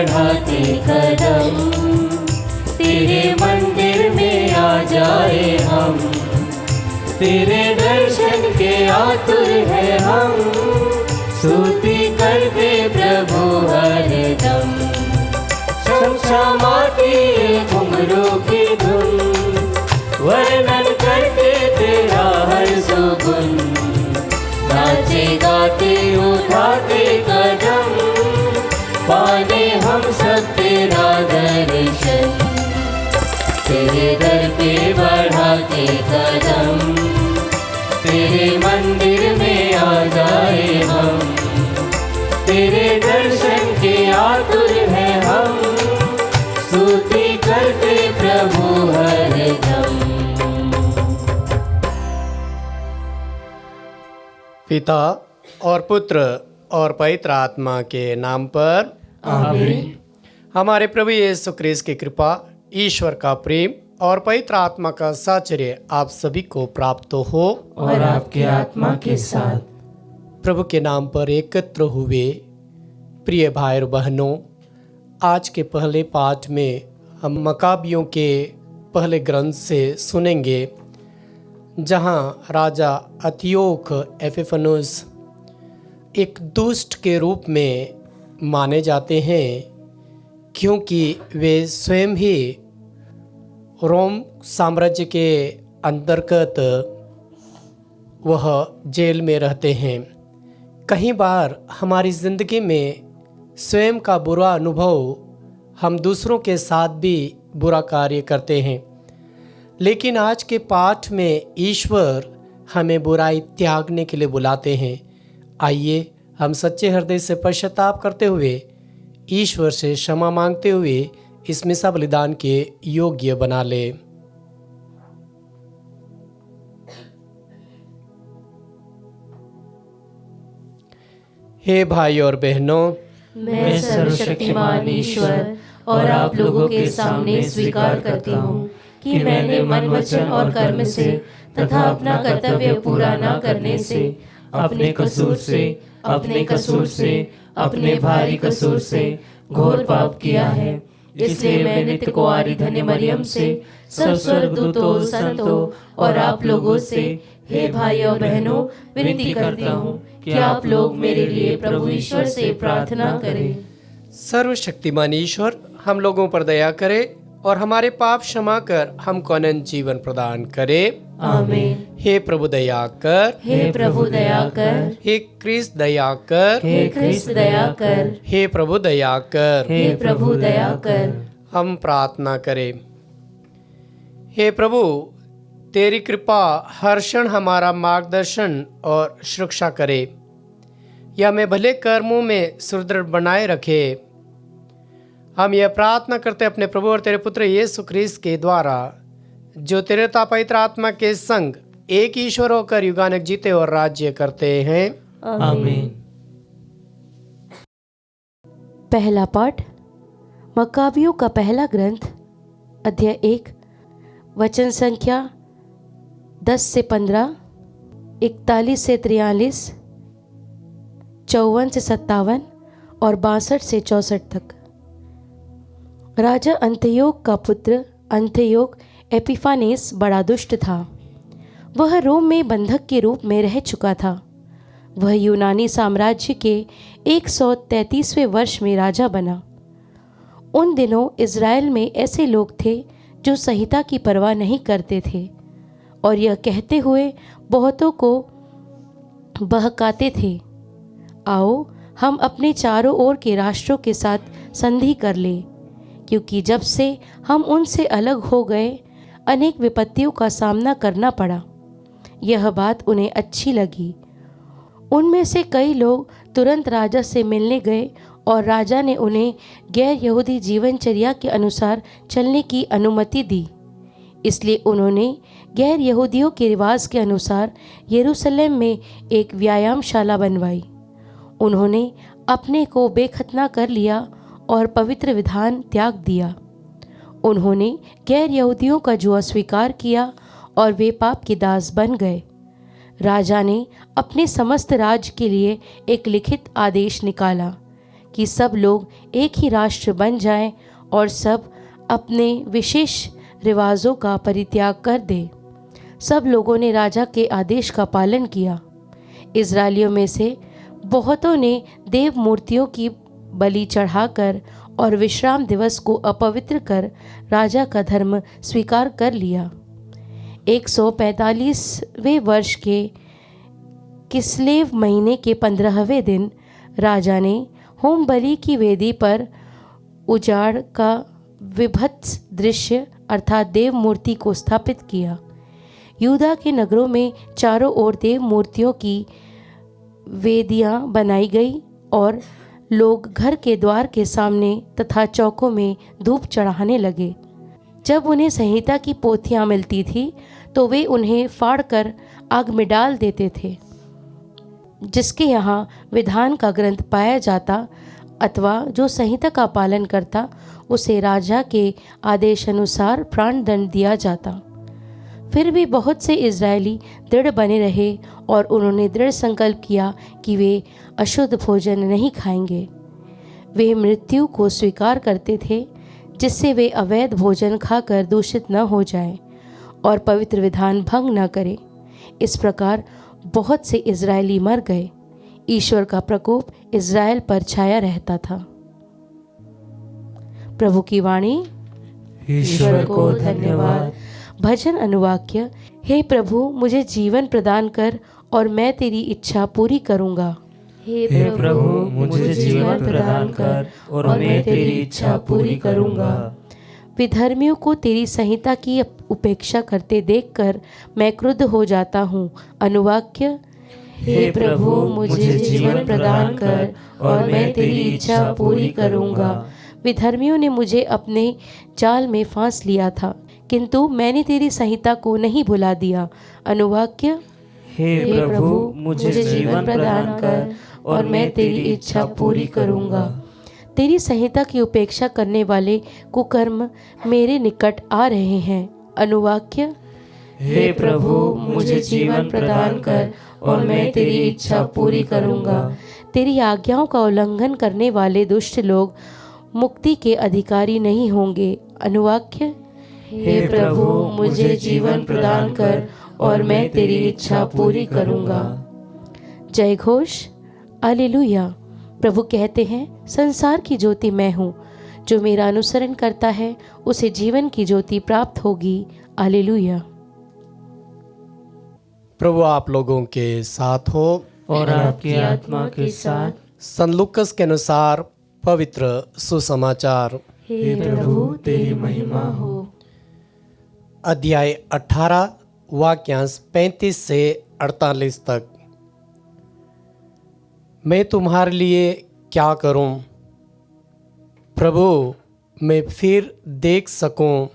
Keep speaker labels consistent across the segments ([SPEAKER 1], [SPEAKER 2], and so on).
[SPEAKER 1] बढ़ाते कदम, तेरे मंदिर में आ जाए हम। तेरे दर्शन के आतुर है हम, स्तुति करते प्रभु हरदम। क्षमाती घुंघरू की धुन, वर्णन करते तेरा हर सुगुन। नाचे गाते उठाते कदम, पाने हम सब तेरा दर्शन। तेरे दर पे बढ़ाते कदम, तेरे मंदिर में आ जाए हम। तेरे दर्शन के आतुर है हम, स्तुति करते प्रभु हरदम।
[SPEAKER 2] पिता और पुत्र और पवित्र आत्मा के नाम पर
[SPEAKER 1] आमीन।
[SPEAKER 2] हमारे प्रभु यीशु क्रिस्त की कृपा, ईश्वर का प्रेम और पवित्र आत्मा का साहचर्य आप सभी को प्राप्त हो
[SPEAKER 1] और आपके आत्मा के साथ।
[SPEAKER 2] प्रभु के नाम पर एकत्र हुए प्रिय भाई और बहनों, आज के पहले पाठ में हम मकाबियों के पहले ग्रंथ से सुनेंगे, जहां राजा अंतियोख एपिफानुस एक दुष्ट के रूप में माने जाते हैं, क्योंकि वे स्वयं ही रोम साम्राज्य के अंतर्गत वह जेल में रहते हैं। कई बार हमारी ज़िंदगी में स्वयं का बुरा अनुभव, हम दूसरों के साथ भी बुरा कार्य करते हैं, लेकिन आज के पाठ में ईश्वर हमें बुराई त्यागने के लिए बुलाते हैं। आइए हम सच्चे हृदय से पश्चाताप करते हुए, ईश्वर से क्षमा मांगते हुए इस मिसा बलिदान के योग्य बना ले। हे भाई और बहनों,
[SPEAKER 1] मैं सर्वशक्तिमान ईश्वर और आप लोगों के सामने स्वीकार करती हूँ कि मैंने मन, वचन और कर्म से तथा अपना कर्तव्य पूरा न करने से, अपने कसूर से, अपने भारी कसूर से घोर पाप किया है। इसलिए मैं नित्य कुंवारी धन्य मरियम से, सब स्वर्गदूतों, संतों और आप लोगों से, हे भाई और बहनों, विनती करता हूँ कि आप लोग मेरे लिए प्रभु ईश्वर से प्रार्थना करें।
[SPEAKER 2] सर्वशक्तिमान ईश्वर हम लोगों पर दया करे और हमारे पाप क्षमा कर हमको अनंत जीवन प्रदान करे।
[SPEAKER 1] आमीन।
[SPEAKER 2] हे प्रभु दया कर,
[SPEAKER 1] हे प्रभु दया कर,
[SPEAKER 2] हे क्रिस्त दया कर,
[SPEAKER 1] हे क्रिस्त दया कर,
[SPEAKER 2] हे प्रभु दया कर।
[SPEAKER 1] हे प्रभु दया कर।
[SPEAKER 2] हम प्रार्थना करें। हे प्रभु, तेरी कृपा हर क्षण हमारा मार्गदर्शन और सुरक्षा करे, या हमें भले कर्मों में सुदृढ़ बनाए रखे। हम यह प्रार्थना करते अपने प्रभु और तेरे पुत्र यीशु क्रिस्त के द्वारा, जो तेरे पवित्र आत्मा के संग एक ईश्वर होकर युगानक जीते और राज्य करते हैं।
[SPEAKER 1] आमीन।
[SPEAKER 3] पहला पाठ मकाबियों का पहला ग्रंथ, अध्याय 1, वचन संख्या 10 से 15, 41 से 43, 54 से 57 और 62 से 64 तक। राजा अंतियोख का पुत्र अंतियोख एपिफानेस बड़ा दुष्ट था। वह रोम में बंधक के रूप में रह चुका था। वह यूनानी साम्राज्य के 133वें वर्ष में राजा बना। उन दिनों इज़राइल में ऐसे लोग थे जो संहिता की परवाह नहीं करते थे और यह कहते हुए बहुतों को बहकाते थे, आओ हम अपने चारों ओर के राष्ट्रों के साथ संधि कर लें, क्योंकि जब से हम उनसे अलग हो गए अनेक विपत्तियों का सामना करना पड़ा। यह बात उन्हें अच्छी लगी। उनमें से कई लोग तुरंत राजा से मिलने गए और राजा ने उन्हें गैर यहूदी जीवनचर्या के अनुसार चलने की अनुमति दी। इसलिए उन्होंने गैर यहूदियों के रिवाज के अनुसार यरूशलेम में एक व्यायामशाला बनवाई। उन्होंने अपने को बेखतना कर लिया और पवित्र विधान त्याग दिया। उन्होंने गैर यहूदियों का जुआ स्वीकार किया और वे पाप के दास बन गए। राजा ने अपने समस्त राज्य के लिए एक लिखित आदेश निकाला कि सब लोग एक ही राष्ट्र बन जाएं और सब अपने विशेष रिवाजों का परित्याग कर दें। सब लोगों ने राजा के आदेश का पालन किया। इजरायलियों में से बहुतों ने देव मूर्तियों की बलि चढ़ाकर और विश्राम दिवस को अपवित्र कर राजा का धर्म स्वीकार कर लिया। 145वें वर्ष के किस्लेव महीने के 15वें दिन राजा ने होम बलि की वेदी पर उजाड़ का विभत्स दृश्य अर्थात देव मूर्ति को स्थापित किया। यूदा के नगरों में चारों ओर देव मूर्तियों की वेदियां बनाई गई और लोग घर के द्वार के सामने तथा चौकों में धूप चढ़ाने लगे। जब उन्हें संहिता की पोथियां मिलती थी तो वे उन्हें फाड़कर आग में डाल देते थे। जिसके यहाँ विधान का ग्रंथ पाया जाता अथवा जो संहिता का पालन करता उसे राजा के आदेश अनुसार प्राणदंड दिया जाता। फिर भी बहुत से इजरायली दृढ़ बने रहे और उन्होंने दृढ़ संकल्प किया कि वे अशुद्ध भोजन नहीं खाएंगे। वे मृत्यु को स्वीकार करते थे जिससे वे अवैध भोजन खाकर दूषित न हो जाएं और पवित्र विधान भंग न करें। इस प्रकार बहुत से इजरायली मर गए। ईश्वर का प्रकोप इजराइल पर छाया रहता था। प्रभु की वाणी।
[SPEAKER 1] ईश्वर को धन्यवाद।
[SPEAKER 3] भजन अनुवाक्य। हे प्रभु मुझे जीवन प्रदान कर और मैं तेरी इच्छा पूरी करूंगा।
[SPEAKER 1] हे प्रभु मुझे जीवन प्रदान कर और मैं तेरी इच्छा पूरी करूंगा।
[SPEAKER 3] विधर्मियों को तेरी संहिता की उपेक्षा करते देखकर मैं क्रुद्ध हो जाता हूँ। अनुवाक्य।
[SPEAKER 1] हे प्रभु मुझे जीवन प्रदान कर और मैं तेरी इच्छा पूरी करूंगा।
[SPEAKER 3] विधर्मियों ने मुझे अपने जाल में फांस लिया था किंतु मैंने तेरी संहिता को नहीं भुला दिया। अनुवाक्य।
[SPEAKER 1] हे प्रभु मुझे जीवन प्रदान कर और मैं तेरी इच्छा पूरी करूंगा।
[SPEAKER 3] तेरी संहिता की उपेक्षा करने वाले कुकर्म मेरे निकट आ रहे हैं। अनुवाक्य।
[SPEAKER 1] हे प्रभु मुझे जीवन प्रदान कर और मैं तेरी इच्छा पूरी करूंगा।
[SPEAKER 3] तेरी आज्ञाओं का उल्लंघन करने वाले दुष्ट लोग मुक्ति के अधिकारी नहीं होंगे। अनुवाक्य।
[SPEAKER 1] हे प्रभु मुझे जीवन प्रदान कर और मैं तेरी इच्छा पूरी करूंगा।
[SPEAKER 3] जय घोष। हालेलुया। प्रभु कहते हैं संसार की ज्योति मैं हूँ, जो मेरा अनुसरण करता है उसे जीवन की ज्योति प्राप्त होगी। हालेलुया।
[SPEAKER 2] प्रभु आप लोगों के साथ हो
[SPEAKER 1] और आपकी आत्मा के साथ।
[SPEAKER 2] संत लूकास के अनुसार पवित्र सुसमाचार।
[SPEAKER 1] हे प्रभु तेरी महिमा हो।
[SPEAKER 2] अध्याय 18 वाक्यांश 35 से 48 तक। मैं तुम्हारे लिए क्या करूं, प्रभु मैं फिर देख सकूं।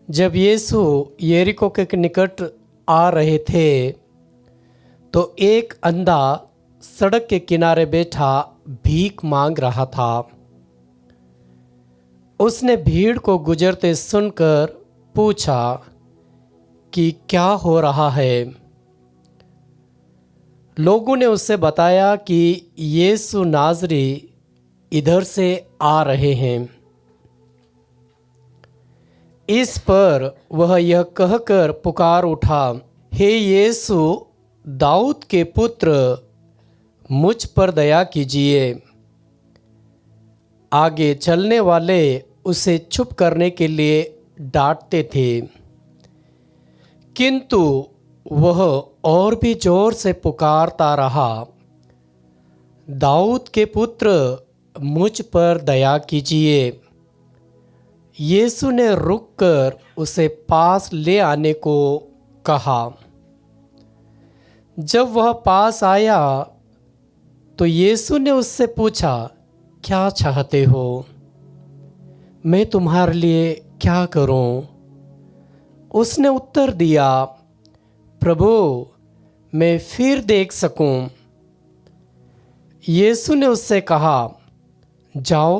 [SPEAKER 2] जब यीशु यरीको के निकट आ रहे थे तो एक अंधा सड़क के किनारे बैठा भीख मांग रहा था। उसने भीड़ को गुजरते सुनकर पूछा कि क्या हो रहा है। लोगों ने उससे बताया कि यीशु नाज़री इधर से आ रहे हैं। इस पर वह यह कहकर पुकार उठा, हे यीशु दाऊद के पुत्र मुझ पर दया कीजिए। आगे चलने वाले उसे चुप करने के लिए डांटते थे, किंतु वह और भी जोर से पुकारता रहा, दाऊद के पुत्र मुझ पर दया कीजिए। यीशु ने रुककर उसे पास ले आने को कहा। जब वह पास आया तो यीशु ने उससे पूछा, क्या चाहते हो, मैं तुम्हारे लिए क्या करूं? उसने उत्तर दिया, प्रभु मैं फिर देख सकूं। यीशु ने उससे कहा, जाओ,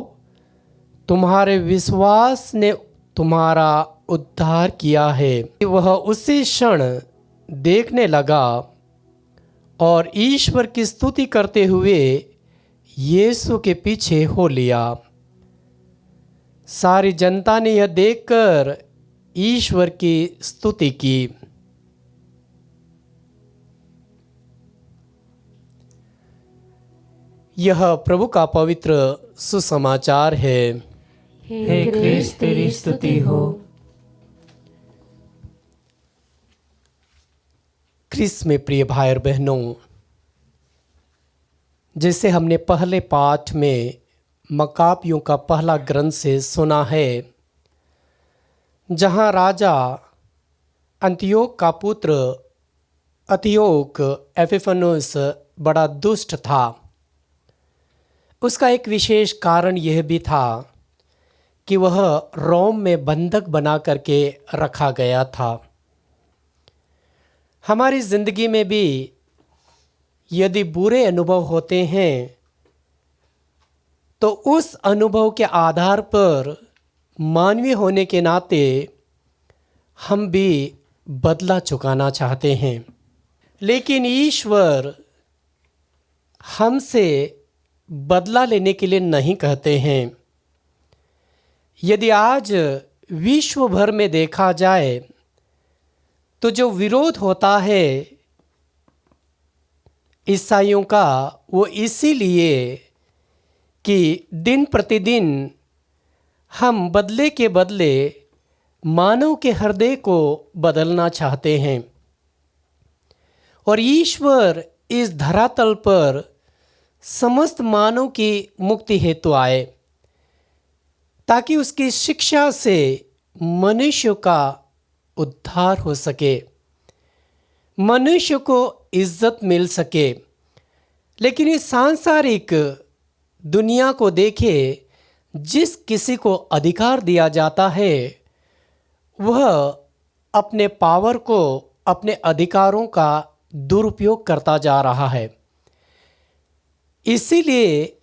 [SPEAKER 2] तुम्हारे विश्वास ने तुम्हारा उद्धार किया है। वह उसी क्षण देखने लगा और ईश्वर की स्तुति करते हुए यीशु के पीछे हो लिया। सारी जनता ने यह देखकर ईश्वर की स्तुति की। यह प्रभु का पवित्र सुसमाचार है।
[SPEAKER 1] हे क्रिस्त तेरी स्तुति हो।
[SPEAKER 2] क्रिस्त में प्रिय भाई और बहनों, जैसे हमने पहले पाठ में मकाबियों का पहला ग्रंथ से सुना है, जहां राजा अंतियोक का पुत्र अंतियोक एपिफानुस बड़ा दुष्ट था। उसका एक विशेष कारण यह भी था कि वह रोम में बंधक बना करके रखा गया था। हमारी ज़िंदगी में भी यदि बुरे अनुभव होते हैं तो उस अनुभव के आधार पर मानवीय होने के नाते हम भी बदला चुकाना चाहते हैं, लेकिन ईश्वर हमसे बदला लेने के लिए नहीं कहते हैं। यदि आज विश्व भर में देखा जाए तो जो विरोध होता है ईसाइयों का, वो इसीलिए कि दिन प्रतिदिन हम बदले के बदले मानव के हृदय को बदलना चाहते हैं और ईश्वर इस धरातल पर समस्त मानव की मुक्ति हेतु आए, ताकि उसकी शिक्षा से मनुष्य का उद्धार हो सके, मनुष्य को इज्जत मिल सके। लेकिन इस सांसारिक दुनिया को देखे, जिस किसी को अधिकार दिया जाता है वह अपने पावर को, अपने अधिकारों का दुरुपयोग करता जा रहा है। इसीलिए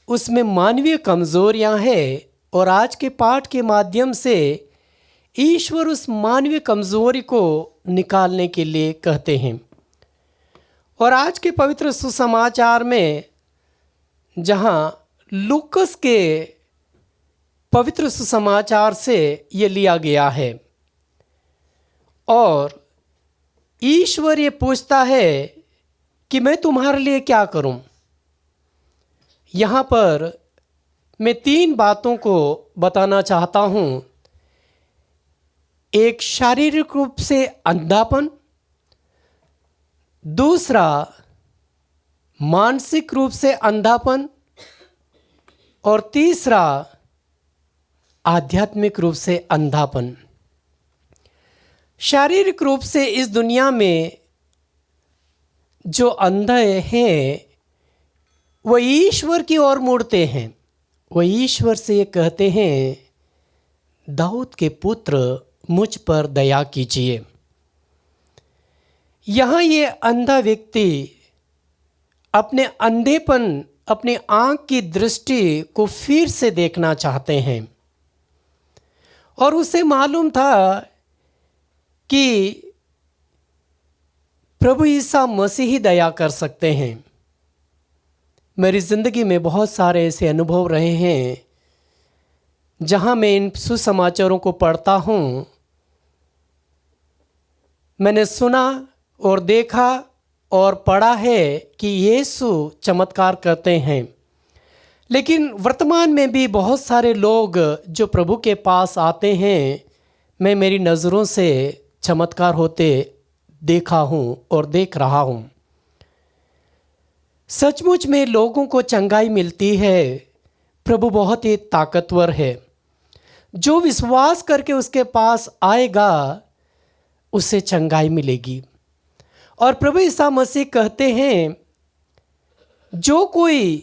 [SPEAKER 2] उसमें मानवीय कमजोरियां हैं और आज के पाठ के माध्यम से ईश्वर उस मानवीय कमजोरी को निकालने के लिए कहते हैं। और आज के पवित्र सुसमाचार में जहां लूकस के पवित्र सुसमाचार से ये लिया गया है और ईश्वर ये पूछता है कि मैं तुम्हारे लिए क्या करूं। यहाँ पर मैं 3 बातों को बताना चाहता हूँ। एक, शारीरिक रूप से अंधापन, दूसरा मानसिक रूप से अंधापन और तीसरा आध्यात्मिक रूप से अंधापन। शारीरिक रूप से इस दुनिया में जो अंधे हैं वो ईश्वर की ओर मुड़ते हैं। वो ईश्वर से ये कहते हैं, दाऊद के पुत्र मुझ पर दया कीजिए। यहाँ ये अंधा व्यक्ति अपने अंधेपन, अपनी आंख की दृष्टि को फिर से देखना चाहते हैं और उसे मालूम था कि प्रभु ईसा मसीह ही दया कर सकते हैं। मेरी ज़िंदगी में बहुत सारे ऐसे अनुभव रहे हैं जहाँ मैं इन सुसमाचारों को पढ़ता हूँ, मैंने सुना और देखा और पढ़ा है कि यीशु चमत्कार करते हैं। लेकिन वर्तमान में भी बहुत सारे लोग जो प्रभु के पास आते हैं, मैं मेरी नज़रों से चमत्कार होते देखा हूँ और देख रहा हूँ। सचमुच में लोगों को चंगाई मिलती है। प्रभु बहुत ही ताकतवर है। जो विश्वास करके उसके पास आएगा उसे चंगाई मिलेगी। और प्रभु ईसा मसीह कहते हैं, जो कोई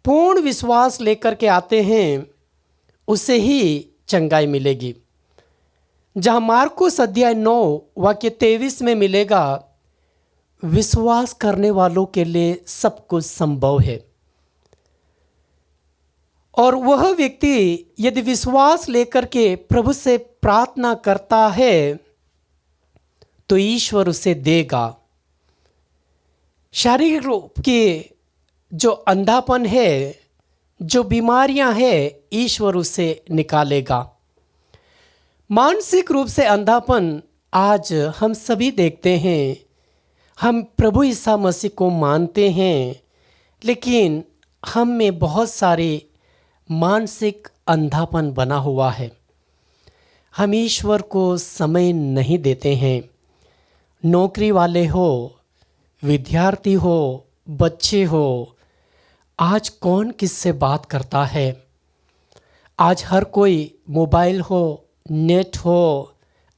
[SPEAKER 2] पूर्ण विश्वास लेकर के आते हैं उसे ही चंगाई मिलेगी। जहाँ मार्कुस अध्याय 9 वाक्य 23 में मिलेगा, विश्वास करने वालों के लिए सब कुछ संभव है। और वह व्यक्ति यदि विश्वास लेकर के प्रभु से प्रार्थना करता है तो ईश्वर उसे देगा। शारीरिक रूप के जो अंधापन है, जो बीमारियां हैं, ईश्वर उसे निकालेगा। मानसिक रूप से अंधापन आज हम सभी देखते हैं। हम प्रभु ईसा मसीह को मानते हैं, लेकिन हम में बहुत सारे मानसिक अंधापन बना हुआ है। हम ईश्वर को समय नहीं देते हैं। नौकरी वाले हो, विद्यार्थी हो, बच्चे हो, आज कौन किससे बात करता है? आज हर कोई मोबाइल हो, नेट हो,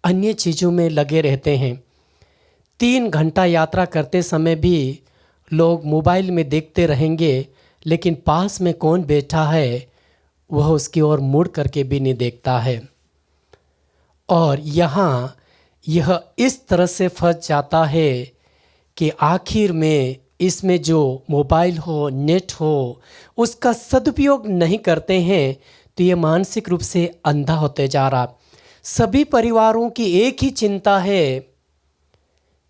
[SPEAKER 2] अन्य चीज़ों में लगे रहते हैं। 3 घंटा यात्रा करते समय भी लोग मोबाइल में देखते रहेंगे, लेकिन पास में कौन बैठा है वह उसकी ओर मुड़ करके भी नहीं देखता है। और यहाँ यह इस तरह से फंस जाता है कि आखिर में इसमें जो मोबाइल हो, नेट हो, उसका सदुपयोग नहीं करते हैं, तो ये मानसिक रूप से अंधा होते जा रहा। सभी परिवारों की एक ही चिंता है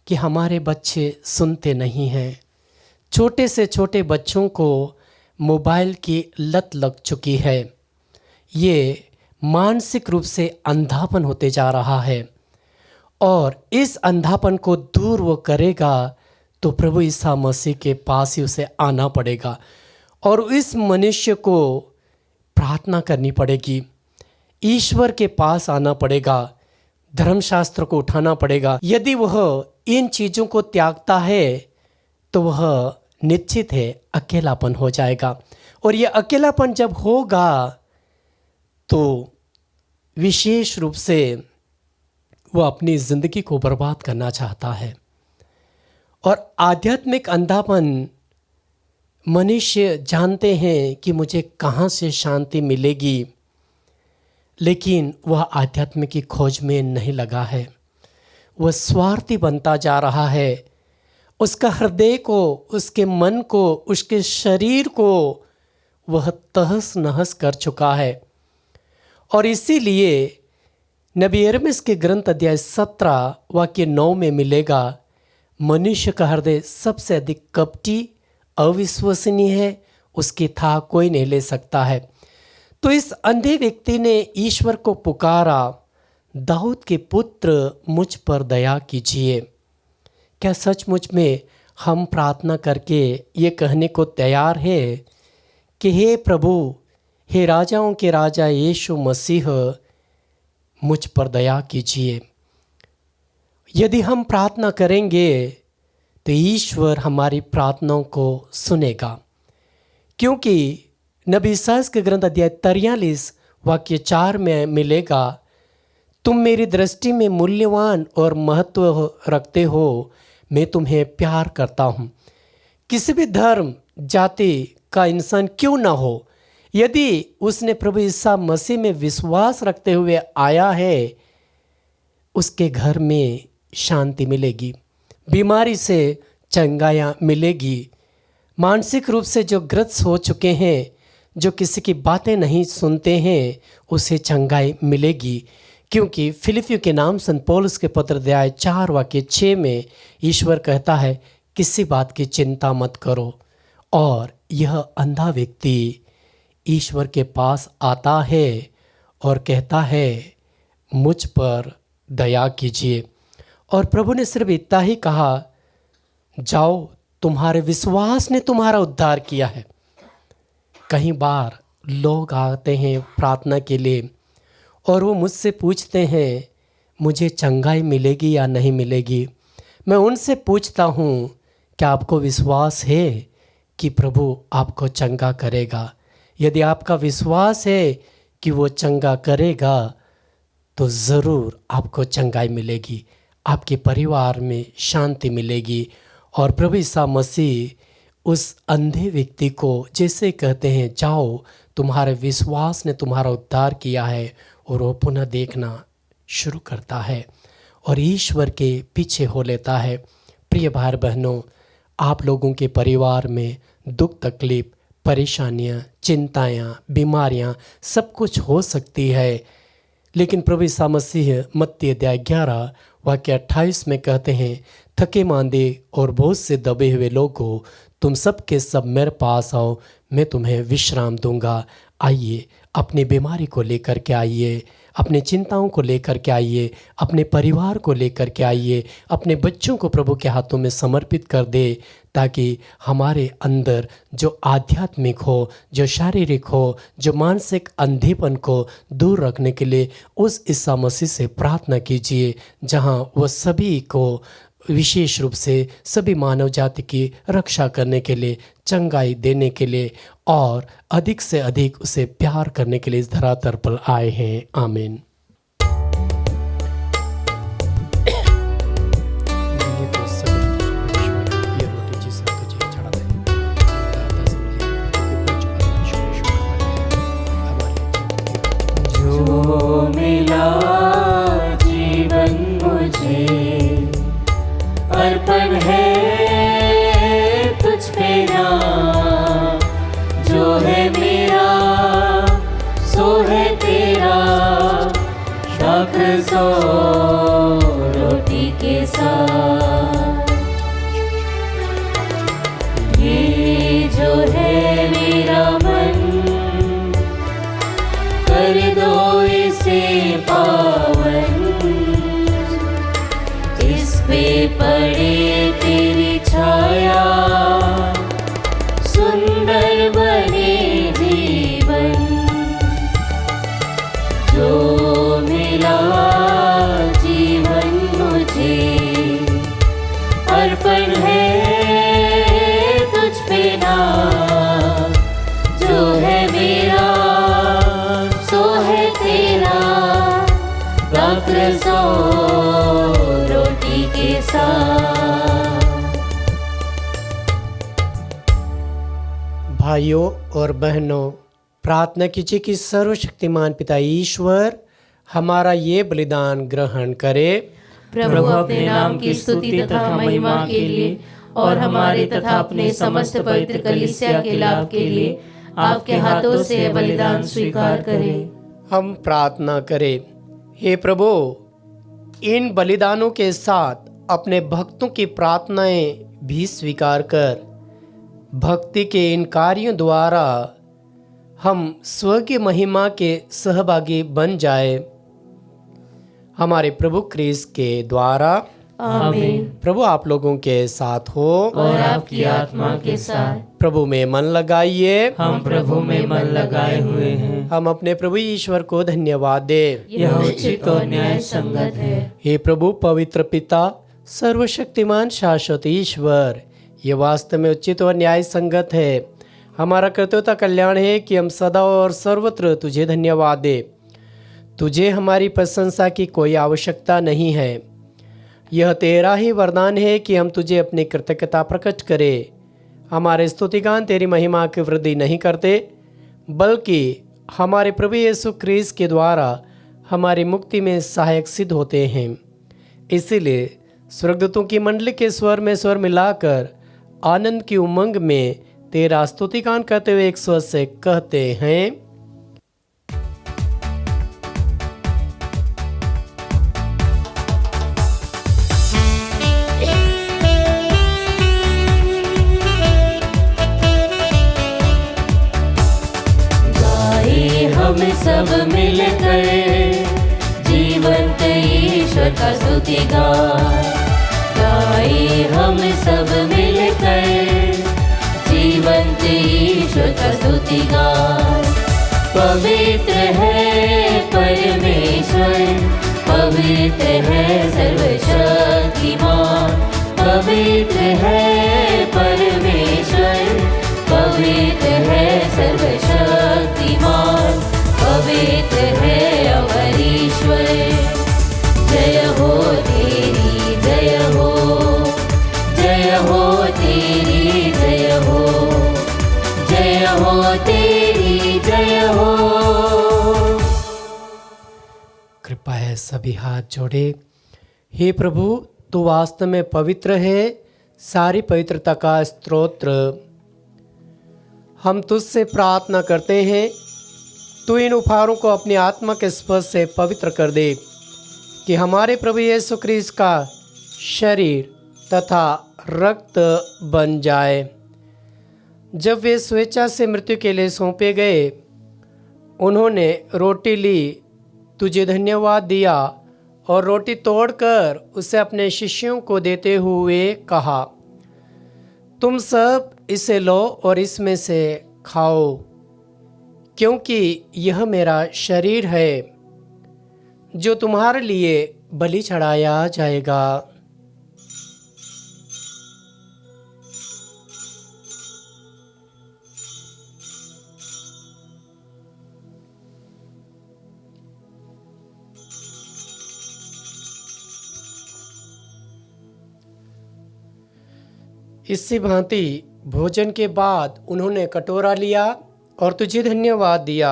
[SPEAKER 2] कि हमारे बच्चे सुनते नहीं हैं। छोटे से छोटे बच्चों को मोबाइल की लत लग चुकी है। ये मानसिक रूप से अंधापन होते जा रहा है, और इस अंधापन को दूर वो करेगा तो प्रभु ईसा मसीह के पास ही उसे आना पड़ेगा, और इस मनुष्य को प्रार्थना करनी पड़ेगी, ईश्वर के पास आना पड़ेगा, धर्मशास्त्र को उठाना पड़ेगा। यदि वह इन चीज़ों को त्यागता है तो वह निश्चित है अकेलापन हो जाएगा, और यह अकेलापन जब होगा तो विशेष रूप से वह अपनी ज़िंदगी को बर्बाद करना चाहता है। और आध्यात्मिक अंधापन, मनुष्य जानते हैं कि मुझे कहाँ से शांति मिलेगी, लेकिन वह आध्यात्मिक की खोज में नहीं लगा है। वह स्वार्थी बनता जा रहा है। उसका हृदय को, उसके मन को, उसके शरीर को वह तहस नहस कर चुका है। और इसीलिए नबी यिर्मयाह के ग्रंथ अध्याय 17 वाक्य 9 में मिलेगा, मनुष्य का हृदय सबसे अधिक कपटी, अविश्वसनीय है, उसकी था कोई नहीं ले सकता है। तो इस अंधे व्यक्ति ने ईश्वर को पुकारा, दाऊद के पुत्र मुझ पर दया कीजिए। क्या सचमुच में हम प्रार्थना करके ये कहने को तैयार है कि हे प्रभु, हे राजाओं के राजा यीशु मसीह, मुझ पर दया कीजिए? यदि हम प्रार्थना करेंगे तो ईश्वर हमारी प्रार्थनाओं को सुनेगा, क्योंकि नबी ईसाइया के ग्रंथ अध्याय 43 वाक्य 4 में मिलेगा, तुम मेरी दृष्टि में मूल्यवान और महत्व रखते हो, मैं तुम्हें प्यार करता हूँ। किसी भी धर्म जाति का इंसान क्यों ना हो, यदि उसने प्रभु ईसा मसीह में विश्वास रखते हुए आया है, उसके घर में शांति मिलेगी, बीमारी से चंगाइयाँ मिलेगी। मानसिक रूप से जो ग्रस्त हो चुके हैं, जो किसी की बातें नहीं सुनते हैं, उसे चंगाई मिलेगी, क्योंकि फिलिपियों के नाम संत पौलुस के पत्र अध्याय 4 वाक्य 6 में ईश्वर कहता है, किसी बात की चिंता मत करो। और यह अंधा व्यक्ति ईश्वर के पास आता है और कहता है, मुझ पर दया कीजिए। और प्रभु ने सिर्फ इतना ही कहा, जाओ, तुम्हारे विश्वास ने तुम्हारा उद्धार किया है। कई बार लोग आते हैं प्रार्थना के लिए और वो मुझसे पूछते हैं, मुझे चंगाई मिलेगी या नहीं मिलेगी? मैं उनसे पूछता हूँ, क्या आपको विश्वास है कि प्रभु आपको चंगा करेगा? यदि आपका विश्वास है कि वो चंगा करेगा तो ज़रूर आपको चंगाई मिलेगी, आपके परिवार में शांति मिलेगी। और प्रभु ईसा मसीह उस अंधे व्यक्ति को जैसे कहते हैं, जाओ, तुम्हारे विश्वास ने तुम्हारा उद्धार किया है, और वो पुनः देखना शुरू करता है और ईश्वर के पीछे हो लेता है। प्रिय भाई बहनों, आप लोगों के परिवार में दुख तकलीफ, परेशानियाँ, चिंताएँ, बीमारियाँ सब कुछ हो सकती है, लेकिन प्रभु ईसा मसीह मत्ती अध्याय 11 वाक्य 28 में कहते हैं, थके मांदे और बहुत से दबे हुए लोगों, तुम सब के सब मेरे पास आओ, मैं तुम्हें विश्राम दूंगा। आइए, अपनी बीमारी को लेकर के आइए, अपनी चिंताओं को लेकर के आइए, अपने परिवार को लेकर के आइए, अपने बच्चों को प्रभु के हाथों में समर्पित कर दे, ताकि हमारे अंदर जो आध्यात्मिक हो, जो शारीरिक हो, जो मानसिक अंधेपन को दूर रखने के लिए उस ईसा मसीह से प्रार्थना कीजिए, जहां वह सभी को, विशेष रूप से सभी मानव जाति की रक्षा करने के लिए, चंगाई देने के लिए और अधिक से अधिक उसे प्यार करने के लिए इस धरातल पर आए हैं। आमीन।
[SPEAKER 1] जो मिला जीवन मुझे, अर्पण है तुझ पे नाम। जो है मेरा सो है तेरा, शाख सो रोटी के साथ। ये जो है मेरा मन, कर दो इसे पावन। इस पे पड़े तेरी छाया, सुंदर बने जीवन। जो मिला जीवन मुझे, अर्पण है तुझ पे नाम। जो है मेरा सो है तेरा, राख सो रोटी के साथ।
[SPEAKER 2] भाइयों और बहनों, प्रार्थना कीजिए कि सर्वशक्तिमान पिता ईश्वर हमारा ये बलिदान ग्रहण करे।
[SPEAKER 1] प्रभु अपने नाम की स्तुति तथा महिमा के लिए और हमारे तथा अपने समस्त पवित्र कलीसिया के लाभ के लिए आपके हाथों से यह बलिदान स्वीकार करें।
[SPEAKER 2] हम प्रार्थना करें। हे प्रभु, इन बलिदानों के साथ अपने भक्तों की प्रार्थनाएं भी स्वीकार कर, भक्ति के इन कार्यों द्वारा हम स्वर्गीय महिमा के सहभागी बन जाए। हमारे प्रभु क्रिस्त के द्वारा।
[SPEAKER 1] आमीन।
[SPEAKER 2] प्रभु आप लोगों के साथ हो
[SPEAKER 1] और आपकी आत्मा के साथ।
[SPEAKER 2] प्रभु में मन लगाइए।
[SPEAKER 1] हम प्रभु में मन लगाए हुए हैं।
[SPEAKER 2] हम अपने प्रभु ईश्वर को धन्यवाद दे।
[SPEAKER 1] यह उचित और न्याय संगत है।
[SPEAKER 2] हे प्रभु पवित्र पिता, सर्वशक्तिमान शाश्वत ईश्वर, ये वास्तव में उचित और न्याय संगत है। हमारा कर्तव्य कल्याण है कि हम सदा और सर्वत्र तुझे धन्यवाद दे। तुझे हमारी प्रशंसा की कोई आवश्यकता नहीं है। यह तेरा ही वरदान है कि हम तुझे अपनी कृतज्ञता प्रकट करें। हमारे स्तुतिगान तेरी महिमा की वृद्धि नहीं करते, बल्कि हमारे प्रभु यीशु क्रिस्त के द्वारा हमारी मुक्ति में सहायक सिद्ध होते हैं। इसीलिए स्वर्गदूतों की मंडली के स्वर में स्वर मिलाकर आनंद की उमंग में तेरा स्तुतिगान करते हुए एक स्वर से कहते हैं,
[SPEAKER 1] हम सब मिलकर जीवंत ईश्वर का स्तुति गाए। हम सब मिलकर जीवंत ईश्वर का स्तुति गाए। पवित्र है परमेश्वर, पवित्र है सर्वशक्तिमान। पवित्र है परमेश्वर, पवित्र है सर्वशक्तिमान। पवित्र है अमर ईश्वर। जय हो तेरी जय हो, जय हो तेरी जय हो, जय हो तेरी जय हो।
[SPEAKER 2] कृपा है सभी हाथ जोड़े। हे प्रभु, तू वास्तव में पवित्र है, सारी पवित्रता का स्तोत्र। हम तुझसे प्रार्थना करते हैं, तू इन उपहारों को अपनी आत्मा के स्पर्श से पवित्र कर दे, कि हमारे प्रभु यीशु क्रिस्त का शरीर तथा रक्त बन जाए। जब वे स्वेच्छा से मृत्यु के लिए सौंपे गए, उन्होंने रोटी ली, तुझे धन्यवाद दिया और रोटी तोड़कर उसे अपने शिष्यों को देते हुए कहा, तुम सब इसे लो और इसमें से खाओ, क्योंकि यह मेरा शरीर है जो तुम्हारे लिए बलि चढ़ाया जाएगा। इसी भांति भोजन के बाद उन्होंने कटोरा लिया और तुझे धन्यवाद दिया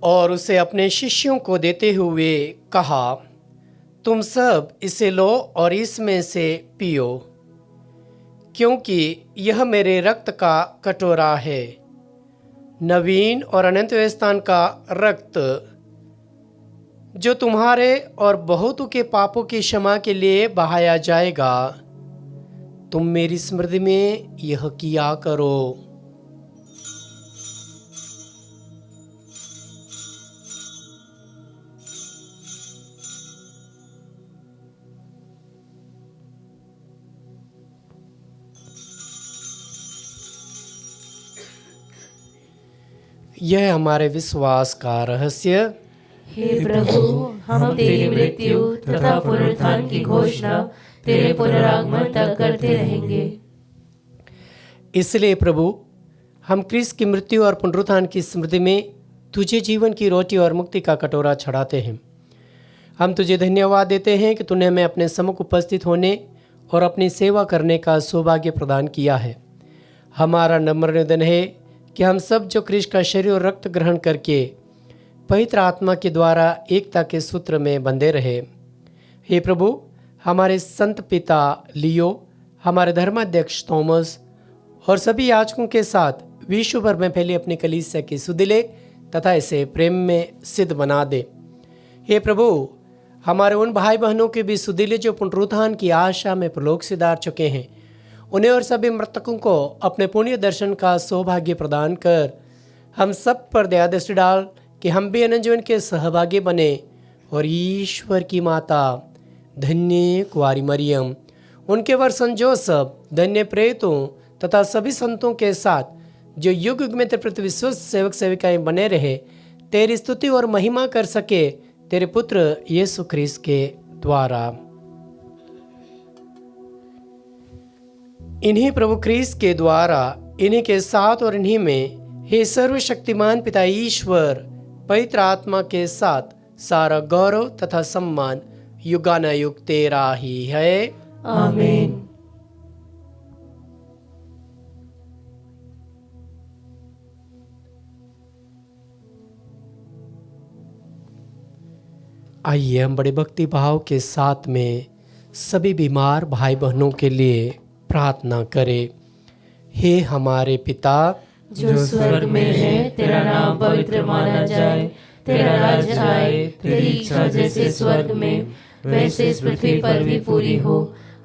[SPEAKER 2] और उसे अपने शिष्यों को देते हुए कहा, तुम सब इसे लो और इसमें से पियो, क्योंकि यह मेरे रक्त का कटोरा है, नवीन और अनंत व्यवस्थान का रक्त, जो तुम्हारे और बहुतों के पापों की क्षमा के लिए बहाया जाएगा। तुम मेरी स्मृति में यह किया करो। यह हमारे विश्वास का रहस्य।
[SPEAKER 1] हे प्रभु, हम तेरी मृत्यु तथा पुनरुत्थान की घोषणा तेरे पुनरागमन तक करते रहेंगे।
[SPEAKER 2] इसलिए प्रभु, हम क्रिस्त की मृत्यु और पुनरुत्थान की स्मृति में तुझे जीवन की रोटी और मुक्ति का कटोरा चढ़ाते हैं। हम तुझे धन्यवाद देते हैं कि तूने हमें अपने सम्मुख उपस्थित होने और अपनी सेवा करने का सौभाग्य प्रदान किया है। हमारा नम्र निवेदन है कि हम सब जो क्रिस्त का शरीर और रक्त ग्रहण करके पवित्र आत्मा के द्वारा एकता के सूत्र में बंधे रहे। हे प्रभु, हमारे संत पिता लियो, हमारे धर्माध्यक्ष थॉमस और सभी याजकों के साथ विश्व भर में फैली अपनी कलीसिया की सुधिले तथा इसे प्रेम में सिद्ध बना दे। हे प्रभु, हमारे उन भाई बहनों के भी सुधिले जो पुनरुत्थान की आशा में प्रलोक सिधार चुके हैं, उन्हें और सभी मृतकों को अपने पुण्य दर्शन का सौभाग्य प्रदान कर हम सब पर दया दृष्टि डाल कि हम भी अनंत जीवन के सहभागी बने और ईश्वर की माता धन्य कुंवारी मरियम, उनके वर संत जोसेफ, धन्य प्रेरितों तथा सभी संतों के साथ जो युग युग में तेरे प्रति विश्वस्त सेवक सेविकाएं बने रहे, तेरी स्तुति और महिमा कर सके तेरे पुत्र यीशु ख्रीस्त के द्वारा। इन्हीं प्रभु ख्रीस्त के द्वारा, इन्हीं के साथ और इन्हीं में हे सर्वशक्तिमान पिता ईश्वर पवित्र आत्मा के साथ सारा गौरव तथा सम्मान युगानुयुग तेरा ही है।
[SPEAKER 1] आमीन।
[SPEAKER 2] आइए हम बड़े भक्ति भाव के साथ में सभी बीमार भाई बहनों के लिए प्रार्थना करें। हे हमारे पिता
[SPEAKER 1] जो स्वर्ग में है, तेरा नाम पवित्र माना जाए, तेरा राज्य आए, तेरी इच्छा जैसे स्वर्ग में वैसे इस पृथ्वी पर भी पूरी हो।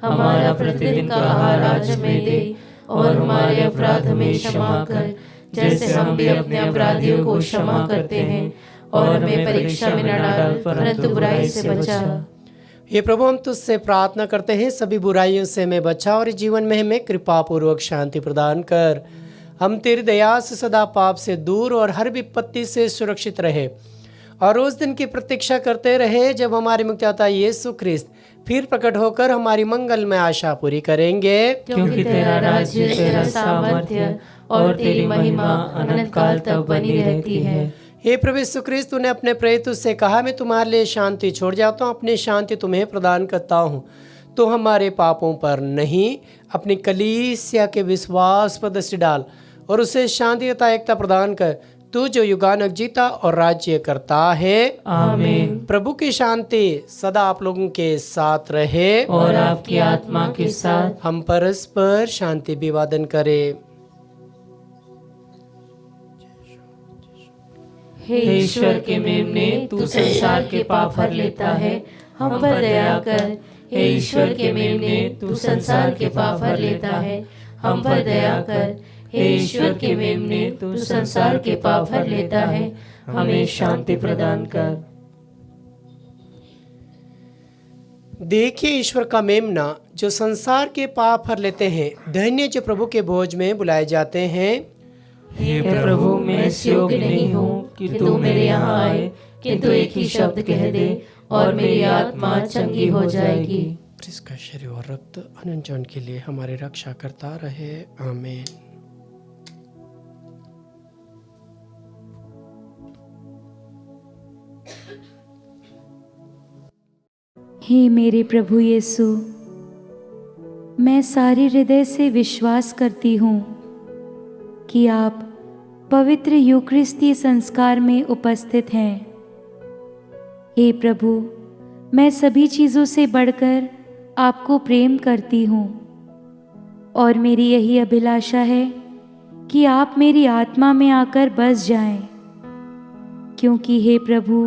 [SPEAKER 1] हमारा प्रतिदिन का आहार आज हमें दे और हमारे अपराध हमें क्षमा कर, जैसे हम भी अपने अपराधियों को क्षमा करते हैं, और हमें परीक्षा में न डाल परंतु बुराई से बचा।
[SPEAKER 2] हे प्रभु, हम तुझसे प्रार्थना करते हैं सभी बुराइयों से हमें बचा और जीवन में हमें कृपा पूर्वक शांति प्रदान कर। हम तेरी दया से सदा पाप से दूर और हर विपत्ति से सुरक्षित रहे और उस दिन की प्रतीक्षा करते रहे जब हमारे मुक्तिदाता यीशु ख्रीस्त फिर प्रकट होकर हमारी मंगल में आशा पूरी करेंगे।
[SPEAKER 1] क्योंकि तेरा राज्य, तेरा सामर्थ्य और तेरी महिमा अनंत काल तक बनी रहती है।
[SPEAKER 2] हे प्रभु यीशु ख्रीस्त, तूने अपने प्रेरितों से कहा, मैं तुम्हारे लिए शांति छोड़ जाता हूँ, अपनी शांति तुम्हें प्रदान करता हूँ। तो हमारे पापों पर नहीं, अपनी कलीसिया के विश्वास पर दृष्टि डाल और उसे शांति तथा एकता प्रदान कर, तू जो युगानुयुग जीता और राज्य करता है।
[SPEAKER 1] आमीन।
[SPEAKER 2] प्रभु की शांति सदा आप लोगों के साथ रहे
[SPEAKER 1] और आपकी आत्मा के साथ।
[SPEAKER 2] हम परस्पर शांति अभिवादन करें।
[SPEAKER 1] हे ईश्वर के मेमने, तू संसार के पाप हर लेता है, हम पर दया कर। हे ईश्वर के मेमने, तू संसार के पाप हर लेता है, हम पर दया कर। हे ईश्वर के मेमने, तू संसार के पाप हर लेता है, हमें शांति प्रदान कर।
[SPEAKER 2] देखिए ईश्वर का मेमना जो संसार के पाप हर लेते हैं। धन्य जो प्रभु के भोज में बुलाए जाते हैं।
[SPEAKER 1] हे प्रभु, मैं इस योग्य नहीं हूँ कि तू मेरे यहाँ आए, किंतु एक ही शब्द कह दे और मेरी आत्मा चंगी हो जाएगी।
[SPEAKER 2] इसका शरीर और रक्त अनंत जीवन के लिए हमारे रक्षा करता रहे। आमीन।
[SPEAKER 4] हे मेरे प्रभु यीशु, मैं सारे हृदय से विश्वास करती हूँ कि आप पवित्र यूकरिस्तीय संस्कार में उपस्थित हैं। हे प्रभु, मैं सभी चीज़ों से बढ़कर आपको प्रेम करती हूँ और मेरी यही अभिलाषा है कि आप मेरी आत्मा में आकर बस जाएं, क्योंकि हे प्रभु,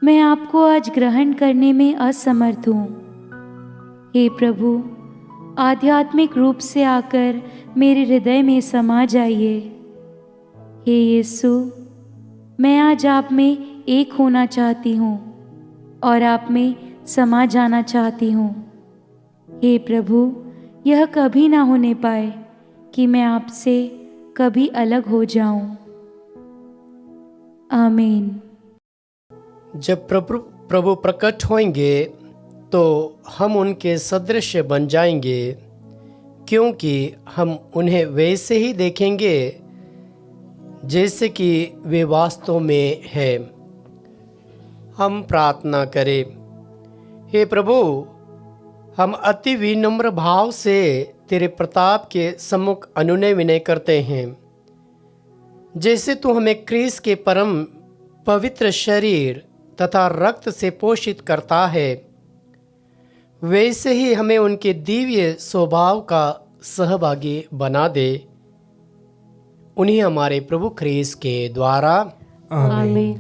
[SPEAKER 4] मैं आपको आज ग्रहण करने में असमर्थ हूँ। हे प्रभु, आध्यात्मिक रूप से आकर मेरे हृदय में समा जाइए। हे यीशु, मैं आज आप में एक होना चाहती हूँ और आप में समा जाना चाहती हूँ। हे प्रभु, यह कभी ना होने पाए कि मैं आपसे कभी अलग हो जाऊं। आमीन।
[SPEAKER 2] जब प्रभु प्रकट होंगे तो हम उनके सदृश बन जाएंगे, क्योंकि हम उन्हें वैसे ही देखेंगे जैसे कि वे वास्तव में है। हम प्रार्थना करें। हे प्रभु, हम अति विनम्र भाव से तेरे प्रताप के सम्मुख अनुनय विनय करते हैं। जैसे तू हमें क्रिस्त के परम पवित्र शरीर तथा रक्त से पोषित करता है, वैसे ही हमें उनके दिव्य स्वभाव का सहभागी बना दे। उन्हीं हमारे प्रभु ख्रीस्त के द्वारा।
[SPEAKER 1] आमीन।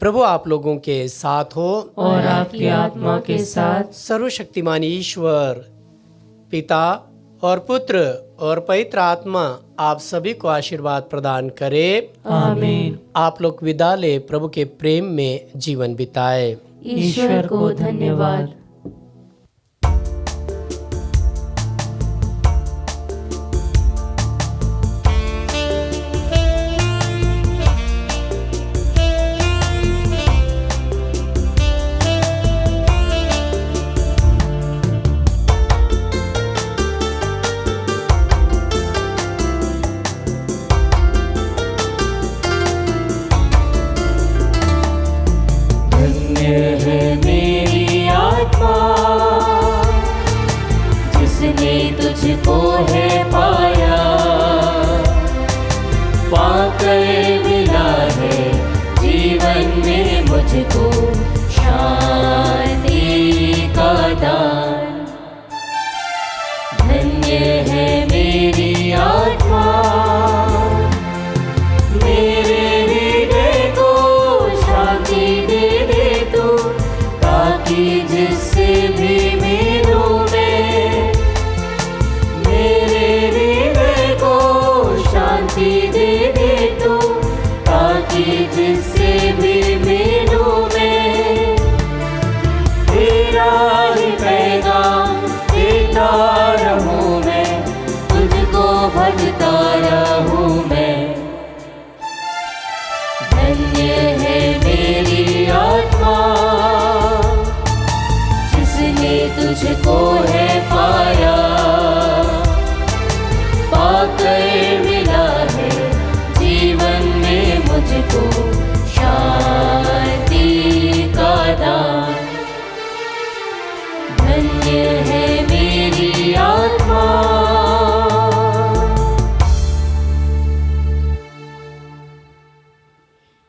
[SPEAKER 2] प्रभु आप लोगों के साथ हो
[SPEAKER 1] और आपकी आत्मा के साथ।
[SPEAKER 2] सर्वशक्तिमान ईश्वर पिता और पुत्र और पवित्र आत्मा आप सभी को आशीर्वाद प्रदान करे।
[SPEAKER 1] आमीन।
[SPEAKER 2] आप लोग विदा ले प्रभु के प्रेम में जीवन बिताए।
[SPEAKER 1] ईश्वर को धन्यवाद। तुझको है पाया, पाकर मिला है जीवन में मुझको शांति का दान। धन्य है मेरी आत्मा, मेरे हृदय को शांति दे दे तू, ताकि जिससे भी मिलूं दे दे तू, ताकि जिससे भी मिलूं मैं। तेरा ही पैगाम देता रहूं मैं, तुझको भजता रहूं मैं। धन्य है मेरी आत्मा, जिसने तुझको है पाया,